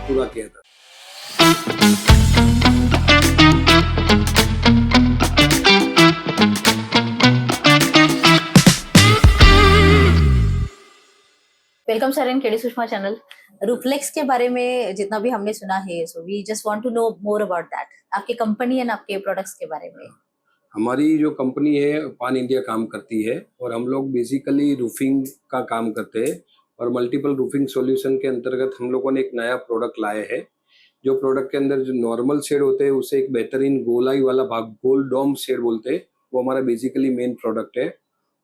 पूरा किया था। Welcome sir in KD Sushma channel. Rooflex के बारे में जितना भी हमने सुना है, so we just want to know more about that, आपके कंपनी एंड आपके प्रोडक्ट्स के बारे में। हमारी जो कंपनी है पान इंडिया काम करती है और हम लोग बेसिकली रूफिंग का काम करते हैं और मल्टीपल रूफिंग सॉल्यूशन के अंतर्गत हम लोगों ने एक नया प्रोडक्ट लाया है। जो प्रोडक्ट के अंदर जो नॉर्मल शेड होते हैं उसे एक बेहतरीन गोलाई वाला भाग गोल डोम शेड बोलते हैं, वो हमारा बेसिकली मेन प्रोडक्ट है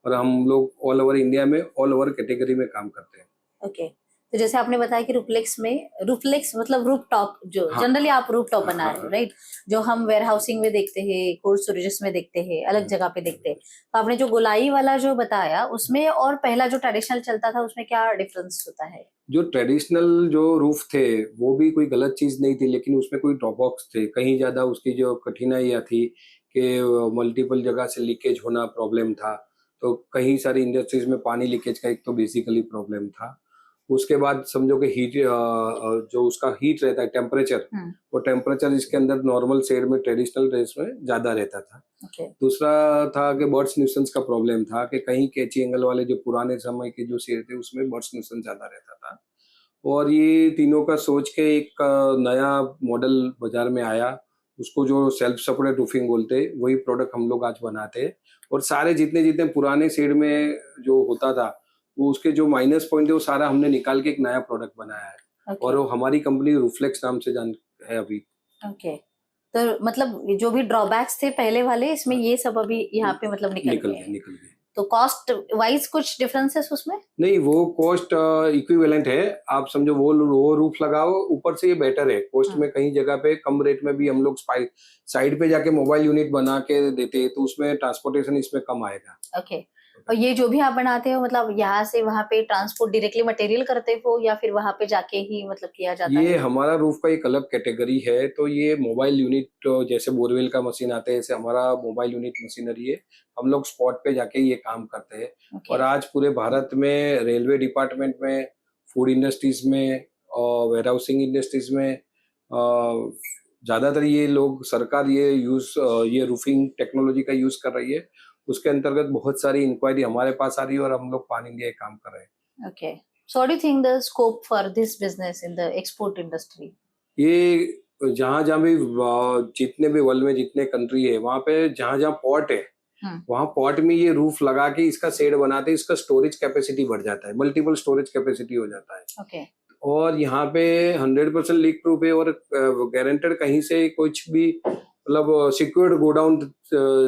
और हम लोग ऑल ओवर इंडिया में ऑल ओवर कैटेगरी में काम करते हैं। ओके, तो जैसे आपने बताया कि रूफलेक्स मतलब रूफ टॉप, जो हाँ, जनरली आप रूफ टॉप हाँ, बना हाँ, रहे हो, हाँ। राइट? जो हम वेयर हाउसिंग में देखते हैं, कोल्ड स्टोरेजेस में देखते हैं, अलग जगह पे देखते हैं। तो आपने जो गोलाई वाला जो बताया, उसमें और पहला जो ट्रेडिशनल चलता था उसमें क्या डिफरेंस होता है? जो ट्रेडिशनल जो रूफ थे वो भी कोई गलत चीज नहीं थी, लेकिन उसमें कोई ड्रॉबैक्स थे। कहीं ज्यादा उसकी जो कठिनाइयाँ थी कि मल्टीपल जगह से लीकेज होना प्रॉब्लम था, तो कहीं सारी इंडस्ट्रीज में पानी लीकेज का एक तो बेसिकली प्रॉब्लम था। उसके बाद समझो कि हीट जो उसका हीट रहता है टेम्परेचर, वो टेम्परेचर इसके अंदर नॉर्मल शेड में ट्रेडिशनल ड्रेस में ज्यादा रहता था। ओके, दूसरा था कि बर्ड्स न्यूसेंस का प्रॉब्लम था कि कहीं कैची एंगल वाले जो पुराने समय के जो शेड थे उसमें बर्ड्स न्यूसेंस ज्यादा रहता था। और ये तीनों का सोच के एक नया मॉडल बाजार में आया, उसको जो सेल्फ सपोर्टेड रूफिंग बोलते हैं, वही प्रोडक्ट हम लोग आज बनाते हैं। और सारे जितने जितने पुराने शेड में जो होता था वो उसके जो माइनस पॉइंट है वो सारा हमने निकाल के एक नया प्रोडक्ट बनाया है। और वो हमारी कंपनी रूफलेक्स नाम से जान है अभी। ओके, तो मतलब जो भी ड्रॉबैक्स थे पहले वाले, इसमें ये सब अभी यहाँ पे मतलब निकल गए। निकल गए। तो कॉस्ट वाइज कुछ डिफरेंसेस उसमें? नहीं, वो कॉस्ट इक्विवेलेंट है। आप समझो वो रूफ लगाओ, ऊपर से ये बेटर है कॉस्ट में। कहीं जगह पे कम रेट में भी हम लोग साइड पे जाके मोबाइल यूनिट बना के देते हैं, तो उसमें ट्रांसपोर्टेशन इसमें कम आएगा। ओके, और ये जो भी आप बनाते हो, मतलब यहाँ से वहां पे ट्रांसपोर्ट डायरेक्टली मटेरियल करते हो या फिर वहां पे जाके ही मतलब किया जाता ये है? हमारा रूफ का एक अलग कैटेगरी है, तो ये मोबाइल यूनिट जैसे बोरवेल का मशीन आते हैं, ऐसे हमारा मोबाइल यूनिट मशीनरी है। हम लोग स्पॉट पे जाके ये काम करते हैं। ओके, और आज पूरे भारत में रेलवे डिपार्टमेंट में, फूड इंडस्ट्रीज में और वेयर हाउसिंग इंडस्ट्रीज में ज्यादातर ये लोग, सरकार ये रूफिंग टेक्नोलॉजी का यूज कर रही है। उसके अंतर्गत बहुत सारी इंक्वायरी हमारे पास आ रही है और हम लोग पान इंडिया काम कर रहे हैं। Okay, so what do you think the scope for this business in the export industry? ये जहाँ जहाँ भी जितने भी वर्ल्ड में जितने कंट्री है वहां पे जहाँ जहाँ पोर्ट है, वहां पोर्ट में ये रूफ लगा के इसका शेड बनाते हैं, इसका स्टोरेज कैपेसिटी बढ़ जाता है, मल्टीपल स्टोरेज कैपेसिटी हो जाता है। ओके, और यहाँ पे 100% लीक प्रूफ है और गारंटेड, कहीं से कुछ भी मतलब सिक्योर्ड गोडाउन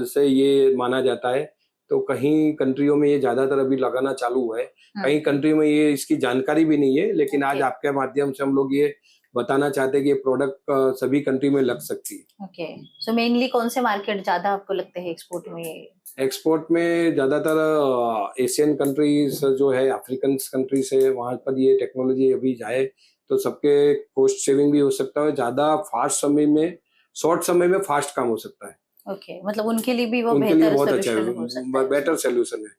से ये माना जाता है। तो कहीं कंट्रियों में ये ज्यादातर अभी लगाना चालू हुआ है, कहीं कंट्री में ये इसकी जानकारी भी नहीं है, लेकिन आज आपके माध्यम से हम लोग ये बताना चाहते हैं कि ये प्रोडक्ट सभी कंट्री में लग सकती है। ओके, सो मेनली कौन से मार्केट ज्यादा आपको लगते हैं एक्सपोर्ट में? एक्सपोर्ट में ज्यादातर एशियन कंट्रीज जो है, अफ्रीकन कंट्रीज है, वहां पर ये टेक्नोलॉजी अभी जाए तो सबके कॉस्ट सेविंग भी हो सकता है, ज्यादा फास्ट समय में, शॉर्ट समय में फास्ट काम हो सकता है। ओके, मतलब उनके लिए भी वो उनके लिए बेहतर बहुत अच्छा सोल्यूशन हो सकता है, है बेटर उसमें। सोल्यूशन है।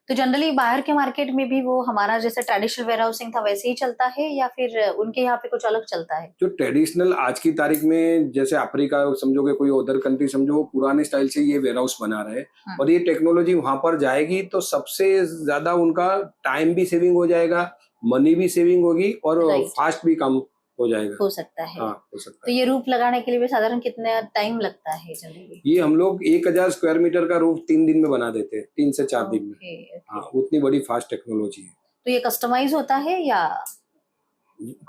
तो जनरली बाहर के मार्केट में भी वो हमारा जैसे ट्रेडिशनल वेयर हाउसिंग था वैसे ही चलता है या फिर उनके यहाँ पे कुछ अलग चलता है? जो ट्रेडिशनल आज की तारीख में, जैसे अफ्रीका समझोगे, कोई अदर कंट्री समझो, वो पुराने स्टाइल से ये वेयर हाउस बना रहे हैं और ये टेक्नोलॉजी वहां पर जाएगी तो सबसे ज्यादा उनका टाइम भी सेविंग हो जाएगा, मनी भी सेविंग होगी और फास्ट भी काम हो जाएगा। हो सकता है। हाँ, हो सकता तो है। ये रूफ लगाने के लिए भी साधारण कितना टाइम लगता है जनरली? ये हम लोग 1000 स्क्वायर मीटर का रूफ 3 दिन में बना देते हैं, 3 से 4 दिन में। ओके, हाँ, उतनी बड़ी फास्ट टेक्नोलॉजी है। तो ये कस्टमाइज होता है या?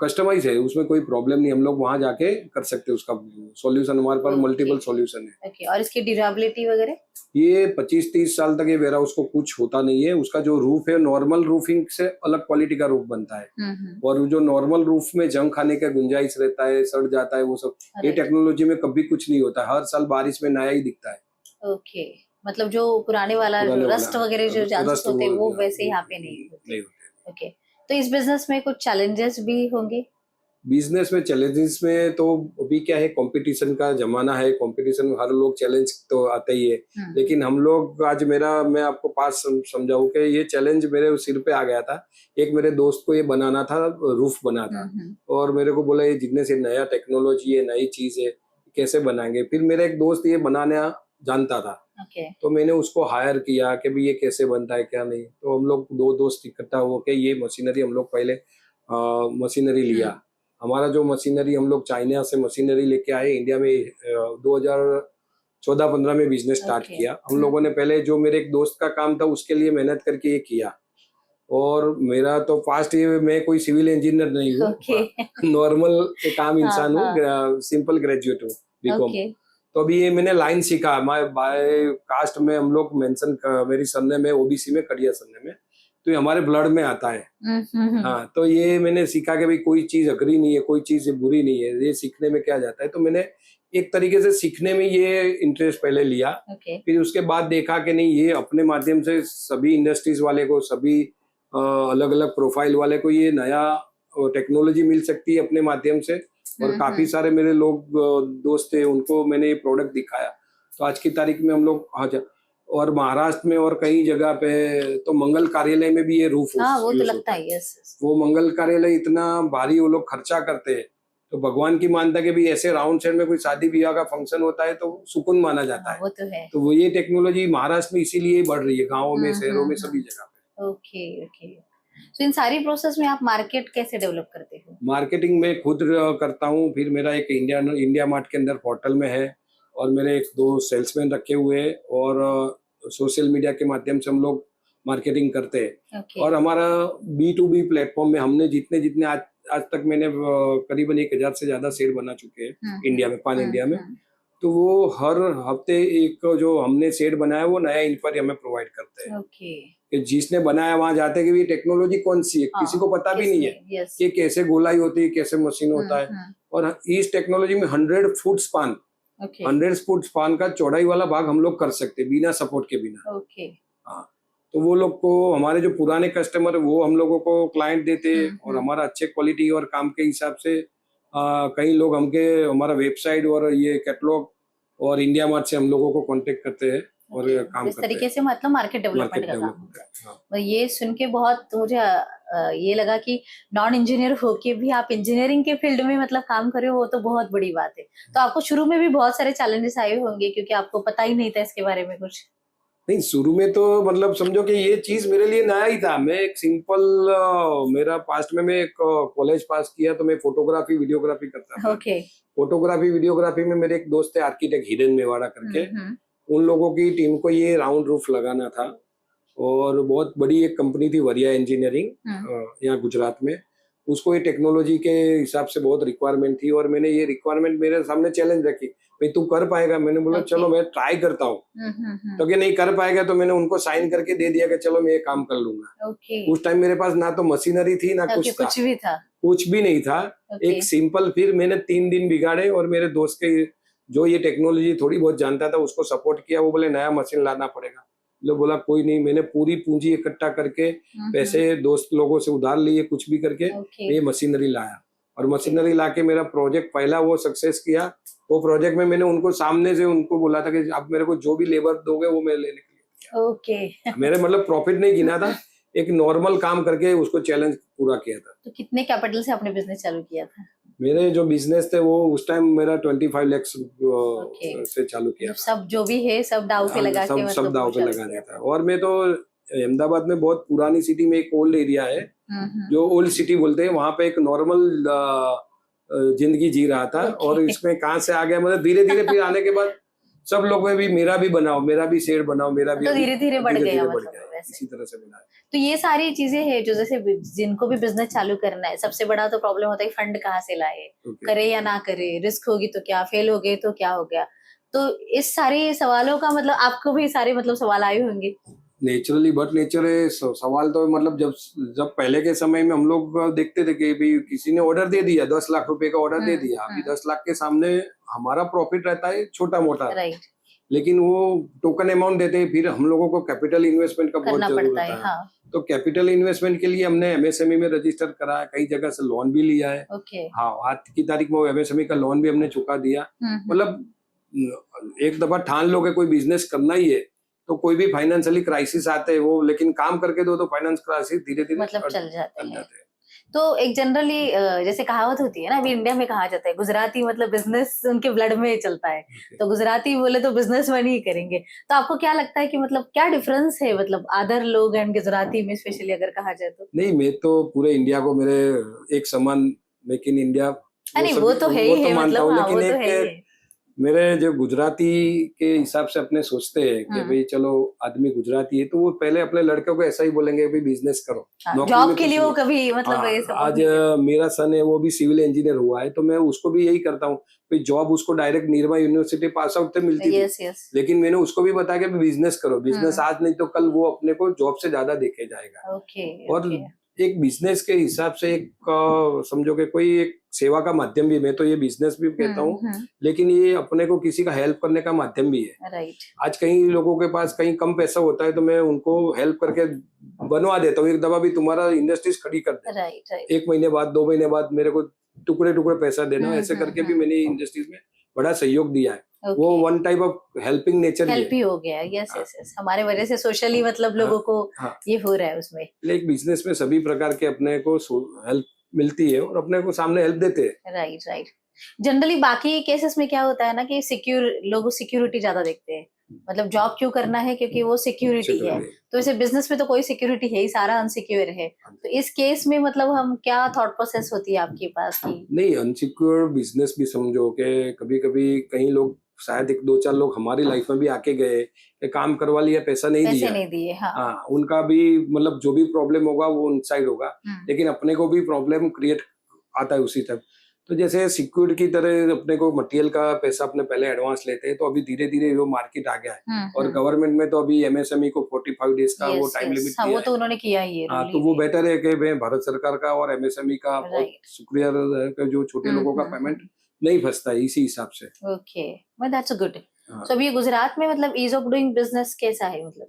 कस्टमाइज है, उसमें कोई प्रॉब्लम नहीं, हम लोग वहां जाके कर सकते हैं उसका सॉल्यूशन। हमारे पास मल्टीपल सॉल्यूशन है। ओके, और इसकी ड्यूरेबिलिटी वगैरह? ये 25-30 साल तक ये वेयर हाउस को कुछ होता नहीं है। उसका जो रूफ है नॉर्मल रूफिंग से अलग क्वालिटी का रूफ बनता है और जो नॉर्मल रूफ में जंग खाने का गुंजाइश रहता है, सड़ जाता है वो सब, ये टेक्नोलॉजी में कभी कुछ नहीं होता। हर साल बारिश में नया ही दिखता है। ओके, मतलब जो पुराने वाला रस्ट वगैरह जो चांसेस होते हैं वो वैसे यहाँ पे नहीं होते। ओके, तो इस बिजनेस में कुछ चैलेंजेस भी होंगे? बिजनेस में चैलेंजेस में तो अभी क्या है, कंपटीशन का जमाना है, कंपटीशन में हर लोग चैलेंज तो आता ही है। लेकिन हम लोग आज मैं आपको पास समझाऊं कि ये चैलेंज मेरे सिर पे आ गया था। एक मेरे दोस्त को ये बनाना था, रूफ बना था, और मेरे को बोला ये जितने से नया टेक्नोलॉजी है, नई चीज है, कैसे बनाएंगे। फिर मेरा एक दोस्त ये बनाना जानता था, तो मैंने उसको हायर किया कि भाई ये कैसे बनता है क्या नहीं। तो हम लोग दो दोस्त इकट्ठा हो के ये मशीनरी हम लोग पहले मशीनरी लिया। हमारा जो मशीनरी हम लोग चाइना से मशीनरी लेके आए, इंडिया में 2014-15 में बिजनेस स्टार्ट किया हम लोगों ने। पहले जो मेरे एक दोस्त का काम था उसके लिए मेहनत करके ये किया, और मेरा तो फास्ट ये, मैं कोई सिविल इंजीनियर नहीं हूँ, नॉर्मल एक आम इंसान हूँ, सिंपल ग्रेजुएट हूँ, बीकॉम। तो अभी ये मैंने लाइन सीखा। बाय कास्ट में हम लोग मेंशन, मेरी सरनेम है ओबीसी में, कड़िया सरनेम में, तो ये हमारे ब्लड में आता है। हाँ, तो ये मैंने सीखा कि भाई कोई चीज अगरी नहीं है, कोई चीज बुरी नहीं है, ये सीखने में क्या जाता है। तो मैंने एक तरीके से सीखने में ये इंटरेस्ट पहले लिया। फिर उसके बाद देखा कि नहीं, ये अपने माध्यम से सभी इंडस्ट्रीज वाले को, सभी अलग अलग प्रोफाइल वाले को ये नया टेक्नोलॉजी मिल सकती है अपने माध्यम से। और काफी सारे मेरे लोग दोस्त थे, उनको मैंने ये प्रोडक्ट दिखाया। तो आज की तारीख में हम लोग और महाराष्ट्र में और कई जगह पे तो मंगल कार्यालय में भी ये रूफ वो तो लगता है। यस, वो मंगल कार्यालय इतना भारी वो लोग खर्चा करते हैं, तो भगवान की मानता है कि भी ऐसे राउंड साइड में कोई शादी ब्याह का फंक्शन होता है तो सुकून माना जाता है। वो तो है। तो वो ये टेक्नोलॉजी महाराष्ट्र में इसीलिए बढ़ रही है, गाँवों में, शहरों में, सभी जगह पे। ओके। तो इन सारी प्रोसेस में आप मार्केट कैसे डेवलप करते हो? मार्केटिंग में खुद करता हूँ। फिर मेरा एक इंडिया मार्ट के अंदर पोर्टल में है, और मेरे एक दो सेल्समैन रखे हुए हैं, और सोशल मीडिया के माध्यम से हम लोग मार्केटिंग करते हैं। और हमारा B2B प्लेटफॉर्म में हमने जितने आज तक मैंने करीबन 1000 से ज्यादा शेयर बना चुके हैं इंडिया में, पान इंडिया में। तो वो हर हफ्ते एक जो हमने शेयर बनाया वो नया इंक्वायरी हमें प्रोवाइड करते हैं। कि जिसने बनाया वहां जाते हैं कि ये टेक्नोलॉजी कौन सी है, किसी को पता भी नहीं है कि कैसे गोलाई होती है, कैसे मशीन होता है। और इस टेक्नोलॉजी में 100 फुट स्पान 100 फुट स्पान का चौड़ाई वाला भाग हम लोग कर सकते हैं बिना सपोर्ट के, बिना। हाँ, तो वो लोग को, हमारे जो पुराने कस्टमर है वो हम लोगों को क्लाइंट देते हैं, और हमारा अच्छे क्वालिटी और काम के हिसाब से कई लोग हमारा वेबसाइट और ये कैटलॉग और इंडिया मार्ट से हम लोगों को कांटेक्ट करते हैं और काम इस तरीके से मतलब मार्केट डेवलपमेंट का काम। हाँ। ये सुन के बहुत मुझे ये लगा कि नॉन इंजीनियर होके भी आप इंजीनियरिंग के फील्ड में मतलब काम कर रहे हो, वो तो बहुत बड़ी बात है। तो आपको शुरू में भी बहुत सारे चैलेंजेस आए होंगे, क्योंकि आपको पता ही नहीं था इसके बारे में कुछ। नहीं, शुरू में तो मतलब समझो कि ये चीज मेरे लिए नया ही था। मैं एक सिंपल, मेरा पास्ट में मैं एक कॉलेज पास किया, तो मैं फोटोग्राफी वीडियोग्राफी करता था। फोटोग्राफी वीडियोग्राफी में मेरे एक दोस्त थे आर्किटेक्ट हिरेन मेवाड़ा करके, उन लोगों की टीम को ये राउंड रूफ लगाना था। और बहुत बड़ी एक कंपनी थी वरिया इंजीनियरिंग यहाँ गुजरात में, उसको ये टेक्नोलॉजी के हिसाब से बहुत रिक्वायरमेंट थी। और मैंने ये रिक्वायरमेंट मेरे सामने चैलेंज रखी, भाई तू कर पाएगा? मैंने बोला चलो मैं ट्राई करता हूँ। तो कि नहीं कर पाएगा, तो मैंने उनको साइन करके दे दिया कि चलो मैं ये काम कर लूंगा। उस टाइम मेरे पास ना तो मशीनरी थी ना कुछ भी नहीं था। एक सिंपल, फिर मैंने 3 दिन बिगाड़े, और मेरे दोस्त के जो ये टेक्नोलॉजी थोड़ी बहुत जानता था उसको सपोर्ट किया। वो बोले नया मशीन लाना पड़ेगा। लोग बोला कोई नहीं। मैंने पूरी पूंजी इकट्ठा करके, पैसे दोस्त लोगों से उधार लिए, कुछ भी करके ये मशीनरी लाया। और मशीनरी लाके मेरा प्रोजेक्ट पहला वो सक्सेस किया। वो प्रोजेक्ट में मैंने उनको सामने से उनको बोला था कि आप मेरे को जो भी लेबर दोगे वो मैं लेने के लिए। मेरे मतलब प्रॉफिट नहीं गिना था, एक नॉर्मल काम करके उसको चैलेंज पूरा किया था। तो कितने कैपिटल से आपने बिजनेस चालू किया था? मेरे जो बिजनेस थे वो उस टाइम मेरा 25 लाख से चालू किया। सब जो भी है सब दाव पे लगा के, सब दाव पे लगा दिया था। और मैं तो अहमदाबाद में बहुत पुरानी सिटी में एक ओल्ड एरिया है जो ओल्ड सिटी बोलते हैं, वहां पे एक नॉर्मल जिंदगी जी रहा था। और इसमें कहाँ से आ गया, मतलब धीरे धीरे फिर आने के बाद सब लोग में भी मेरा भी बनाओ, मेरा भी शेड बनाओ, मेरा भी, तो धीरे धीरे बढ़ गया इसी तरह से बनाया। तो ये सारी चीजें हैं जो जैसे जिनको भी बिजनेस चालू करना है, सबसे बड़ा तो प्रॉब्लम होता है फंड कहाँ से लाए, करे या ना करे, रिस्क होगी तो क्या, फेल हो गए तो क्या हो गया। तो इस सारे सवालों का मतलब आपको भी सारे मतलब सवाल आए होंगे। नेचुरली बट नेचर है सवाल तो। मतलब जब पहले के समय में हम लोग देखते थे कि भाई किसी ने ऑर्डर दे दिया, 10 लाख रुपए का ऑर्डर दे दिया, अभी 10 लाख के सामने हमारा प्रॉफिट रहता है छोटा मोटा, लेकिन वो टोकन अमाउंट देते हैं, फिर हम लोगों को कैपिटल इन्वेस्टमेंट का बहुत जरूरत है। तो कैपिटल इन्वेस्टमेंट के लिए हमने एमएसएमई में रजिस्टर करा है, कई जगह से लोन भी लिया है। ओके। हाँ, आज की तारीख में वो एमएसएमई का लोन भी हमने चुका दिया। मतलब एक दफा ठान लो कि कोई बिजनेस करना ही है, तो कोई भी फाइनेंशियली क्राइसिस आते हैं वो, लेकिन काम करके दो तो फाइनेंस क्राइसिस धीरे धीरे मतलब चल जाते हैं। हैं। तो एक जनरली जैसे कहावत होती है ना, अभी इंडिया में कहा जाता है गुजराती मतलब बिजनेस उनके ब्लड में चलता है, तो गुजराती बोले तो बिजनेसमैन ही करेंगे। तो आपको क्या लगता है कि मतलब क्या डिफरेंस है मतलब अदर लोग एंड गुजराती में स्पेशली अगर कहा जाए तो? नहीं, मैं तो पूरे इंडिया को मेरे एक समान मेक इन इंडिया नहीं वो तो है ही है, मानता मतलब हूँ, हाँ, वो लेकिन तो है ही है। एक मेरे जो गुजराती के हिसाब से अपने सोचते हैं कि भाई चलो आदमी गुजराती है तो वो पहले अपने लड़कों को ऐसा ही बोलेंगे भाई बिजनेस करो, नौकरी जॉब में के कुछ लिए वो नहीं। कभी मतलब ये सपोर्ट आज नहीं करते। मेरा सन है वो भी सिविल इंजीनियर हुआ है, तो मैं उसको भी यही करता हूँ भाई जॉब उसको direct Nirma university pass out से मिलती थी, यस यस। लेकिन मैंने उसको भी बताया कि बिजनेस करो, बिजनेस आज नहीं तो कल वो अपने को जॉब से ज्यादा देखे जाएगा। ओके और ओके। एक बिजनेस के हिसाब से एक समझो कि कोई एक सेवा का माध्यम भी, मैं तो ये बिजनेस भी कहता हूँ, लेकिन ये अपने को किसी का हेल्प करने का माध्यम भी है। राइट। आज कई लोगों के पास कहीं कम पैसा होता है तो मैं उनको हेल्प करके बनवा देता हूँ, एक दफा भी तुम्हारा इंडस्ट्रीज खड़ी कर दे, राइट राइट। 1 महीने बाद 2 महीने बाद मेरे को टुकड़े टुकड़े पैसा देना, ऐसे करके भी मैंने इंडस्ट्रीज में बड़ा सहयोग दिया है। वो one type of helping nature help ही हो गया। यस यस यस, हमारे वजह से सोशली मतलब लोगों को ये हो रहा है उसमें। एक बिजनेस में सभी प्रकार के अपने को हेल्प मिलती है और अपने को सामने हेल्प देते हैं। Right right. जनरली बाकी केसेस में क्या होता है ना कि लोग सिक्योरिटी ज्यादा देखते हैं, मतलब जॉब क्यों करना है क्योंकि वो सिक्योरिटी है। तो इसे बिजनेस में तो कोई सिक्योरिटी है ही, सारा अनसिक्योर है। तो इस केस में मतलब हम क्या थॉट प्रोसेस होती है आपके पास की? नहीं, अनसिक्योर बिजनेस भी समझो कि कभी कभी कई लोग शायद 1 2 4 लोग हमारी लाइफ में भी आके गए कि काम करवा लिया, पैसा नहीं पैसे दिया, नहीं दिए। हाँ हाँ उनका भी मतलब जो भी प्रॉब्लम होगा वो उन साइड होगा, लेकिन अपने को भी प्रॉब्लम क्रिएट आता है उसी तक। तो जैसे सिक्योर की तरह अपने को मटेरियल का पैसा अपने पहले एडवांस लेते हैं, तो अभी धीरे धीरे वो मार्केट आ गया है और गवर्नमेंट में तो अभी एमएसएमई को 45 डेज का वो टाइम लिमिट हाँ, दिया वो है। तो उन्होंने किया ही है, हाँ, रूल तो ही वो है। बेटर है कि भाई भारत सरकार का और एमएसएमई का बहुत शुक्रिया है कि जो छोटे लोगों का पेमेंट नहीं फंसता है इसी हिसाब से। Okay, but that's good. So अभी गुजरात में मतलब ईज ऑफ डूइंग बिजनेस कैसा है मतलब?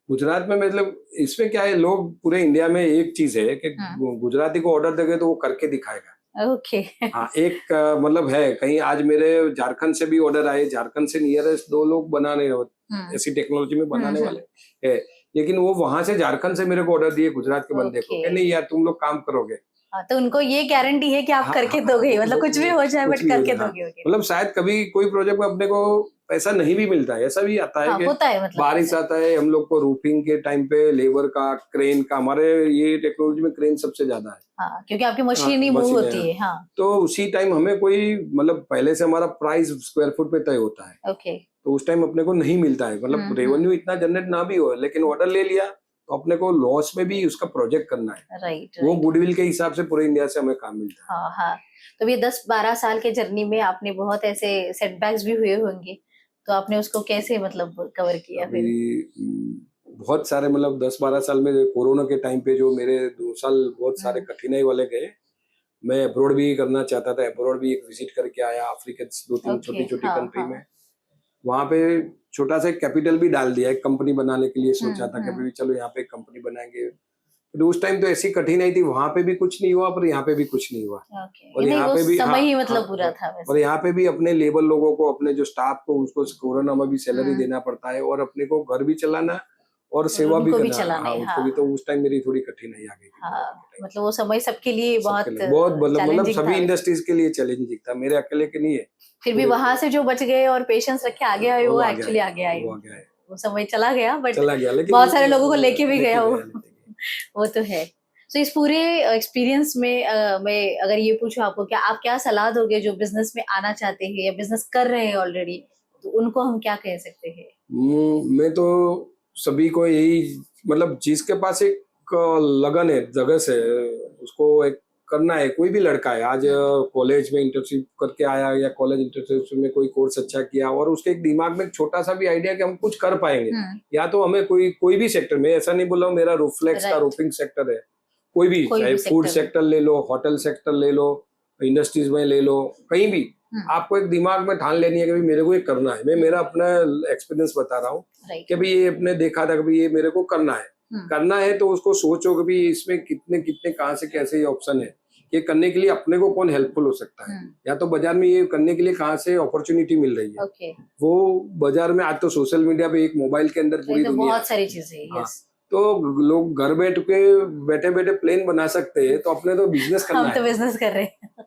गुजरात में मतलब इसमें क्या है, लोग पूरे इंडिया में एक चीज है कि गुजराती को ऑर्डर देंगे तो वो करके दिखाएगा। ओके। हाँ, एक मतलब है कहीं आज मेरे झारखंड से भी ऑर्डर आए, झारखंड से नियरेस्ट 2 लोग बनाने ऐसी टेक्नोलॉजी में बनाने वाले है, लेकिन वो वहां से झारखंड से मेरे को ऑर्डर दिए गुजरात के बंदे को कि नहीं यार तुम लोग काम करोगे। तो उनको ये गारंटी है कि आप करके दोगे, मतलब कुछ भी हो जाए बट करके दोगे। मतलब शायद कभी कोई प्रोजेक्ट में अपने को पैसा नहीं भी मिलता है, ऐसा भी आता है कि होता है, मतलब बारिश आता है, हम लोग को रूफिंग के टाइम पे लेबर का, क्रेन का, हमारे ये टेक्नोलॉजी में क्रेन सबसे ज्यादा है। हाँ, क्योंकि आपकी मशीन ही मूव होती है। हाँ, तो उसी टाइम हमें कोई मतलब पहले से हमारा प्राइस स्क्वायर फुट पे तय होता है। ओके। तो उस टाइम अपने को नहीं मिलता है, मतलब रेवेन्यू इतना जनरेट ना भी हो, लेकिन ऑर्डर ले लिया तो अपने को लॉस में भी उसका प्रोजेक्ट करना है। राइट। वो गुडविल के हिसाब से पूरे इंडिया से हमें काम मिलता है। हाँ हाँ। तो ये 10-12 साल के जर्नी में आपने बहुत ऐसे सेटबैक्स भी हुए होंगे, तो आपने उसको कैसे मतलब कवर किया फिर? बहुत सारे मतलब 10-12 साल में कोरोना के टाइम पे जो मेरे 2 साल बहुत सारे कठिनाई वाले गए। मैं अब्रॉड भी करना चाहता था, अब्रॉड भी एक विजिट करके आया, अफ्रीका 2-3 छोटी-छोटी कंट्री में। वहां पे छोटा सा कैपिटल भी डाल दिया, एक कंपनी बनाने के लिए सोचा था कि भाई चलो यहाँ पे एक कंपनी बनाएंगे। तो उस टाइम तो ऐसी कठिनाई थी, वहां पे भी कुछ नहीं हुआ पर यहाँ पे भी कुछ नहीं हुआ। और यहाँ पे भी समय ही मतलब बुरा था वैसे। और यहाँ पे भी अपने लेबर लोगों को, अपने जो स्टाफ को, उसको कोरोना में भी सैलरी देना पड़ता है और अपने को घर भी चलाना और सेवा भी करना। हाँ, उसको भी तो उस टाइम मेरी थोड़ी कठिनाई आ गई थी। मतलब वो समय सबके लिए बहुत मतलब सभी इंडस्ट्रीज के लिए चैलेंजिंग था, मेरे अकेले के नहीं है। फिर भी वहां से जो बच गए और पेशेंस रख के आगे आए, वो एक्चुअली आगे आए। वो समय चला गया बट बहुत सारे लोगों को लेके भी गया वो तो है। तो इस पूरे एक्सपीरियंस में मैं अगर ये पूछूं आपको, क्या आप क्या सलाह दोगे जो बिजनेस में आना चाहते हैं या बिजनेस कर रहे हैं ऑलरेडी, तो उनको हम क्या कह सकते हैं? मैं तो सभी को यही, मतलब जिसके पास एक लगन है जगह से, उसको एक करना है। कोई भी लड़का है आज कॉलेज में इंटर्नशिप करके आया या कॉलेज इंटर्नशिप में कोई कोर्स अच्छा किया और उसके एक दिमाग में एक छोटा सा भी आइडिया कि हम कुछ कर पाएंगे, या तो हमें कोई भी सेक्टर में, ऐसा नहीं बोल रहा हूँ मेरा रूफलेक्स का रूफिंग सेक्टर है, कोई भी, चाहे फूड सेक्टर ले लो, होटल सेक्टर ले लो, इंडस्ट्रीज में ले लो, कहीं भी आपको एक दिमाग में ठान लेनी है कि मेरे को ये करना है। मैं मेरा अपना एक्सपीरियंस बता रहा हूँ कि भाई ये अपने देखा था कि ये मेरे को करना है। करना है तो उसको सोचो कि भी इसमें कितने कितने कहाँ से कैसे ये ऑप्शन है, ये करने के लिए अपने को कौन हेल्पफुल हो सकता है, या तो बाजार में ये करने के लिए कहाँ से अपॉर्चुनिटी मिल रही है। ओके, वो बाजार में आज तो सोशल मीडिया पे एक मोबाइल के अंदर पूरी तो दुनिया बहुत सारी चीजें हैं, हाँ, यस। तो लोग घर बैठे बैठे प्लेन बना सकते हैं, तो अपने तो बिजनेस करना हम तो है। बिजनेस कर रहे हैं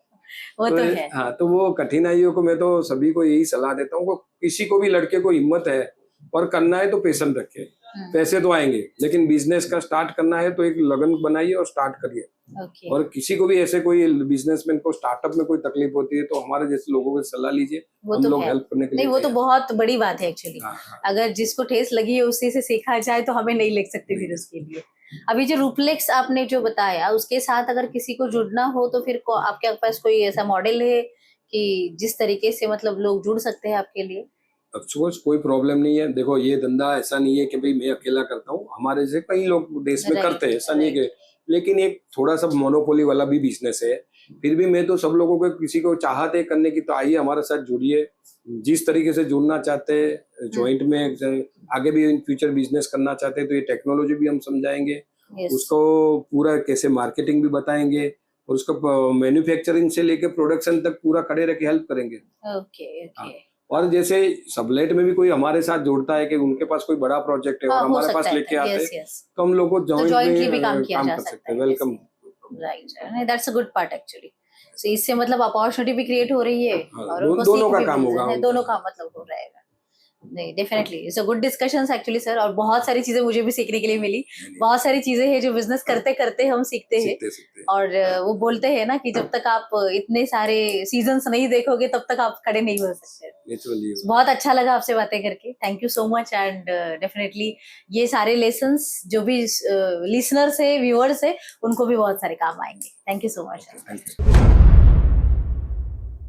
वो तो है। हाँ, तो वो कठिनाइयों को मैं तो सभी को यही सलाह देता हूँ, किसी को भी लड़के को हिम्मत है और करना है तो पेशेंस रखे, पैसे तो आएंगे, लेकिन बिजनेस का स्टार्ट करना है तो एक लगन बनाइए और स्टार्ट करिए। ओके, और किसी को भी ऐसे कोई बिजनेसमैन को स्टार्टअप में कोई तकलीफ होती है तो हमारे जैसे लोगों की सलाह लीजिए, वो हम तो लोग है। हेल्प करने के लिए नहीं, वो तो तैयार बहुत बड़ी बात है एक्चुअली। हैं। हाँ, हाँ, अगर जिसको ठेस लगी है उसी से सीखा जाए तो हमें नहीं लग सकती फिर उसके लिए। अभी जो रूपलेक्स आपने जो बताया उसके साथ अगर किसी को जुड़ना हो तो फिर आपके पास कोई ऐसा मॉडल है कि जिस तरीके से मतलब लोग जुड़ सकते हैं आपके लिए? ऑफकोर्स कोई प्रॉब्लम नहीं है। देखो ये धंधा ऐसा नहीं है कि भाई मैं अकेला करता हूँ, हमारे से कई लोग देश में करते हैं, ऐसा नहीं है कि, लेकिन एक थोड़ा सा मोनोपोली वाला भी बिजनेस है। फिर भी मैं तो सब लोगों को, किसी को चाहते करने की तो आइए हमारे साथ जुड़िए, जिस तरीके से जुड़ना चाहते हैं जॉइंट में, आगे भी इन फ्यूचर बिजनेस करना चाहते हैं तो ये टेक्नोलॉजी भी हम समझाएंगे, उसको पूरा कैसे मार्केटिंग भी बताएंगे और उसको मैन्युफैक्चरिंग से लेके प्रोडक्शन तक पूरा खड़े रह के हेल्प करेंगे। Okay, okay. और जैसे सबलेट में भी कोई हमारे साथ जुड़ता है कि उनके पास कोई बड़ा प्रोजेक्ट है और हमारे पास लेके आते हैं तो हम लोग को जॉइंटली भी काम किया जा कर सकता सकते है। हैं। वेलकम। राइट, नहीं that's a good part actually. So इससे मतलब अपॉर्चुनिटी भी क्रिएट हो रही है और उनको दोनों सीख का भी काम मिल होगा, रहा है, दोनों का मतलब हो रहेगा। नहीं, definitely it's a good discussions actually sir, और बहुत सारी चीजें मुझे भी सीखने के लिए मिली। बहुत सारी चीजें हैं जो बिजनेस करते करते हम सीखते हैं। और वो बोलते हैं ना कि जब तक आप इतने सारे सीजन्स नहीं देखोगे तब तक आप खड़े नहीं हो सकते। बहुत अच्छा लगा आपसे बातें करके, thank you so much. And definitely ये सारे लेसन्स जो भी लिसनर्स है, व्यूअर्स है, उनको भी बहुत सारे काम आएंगे। Thank you so much.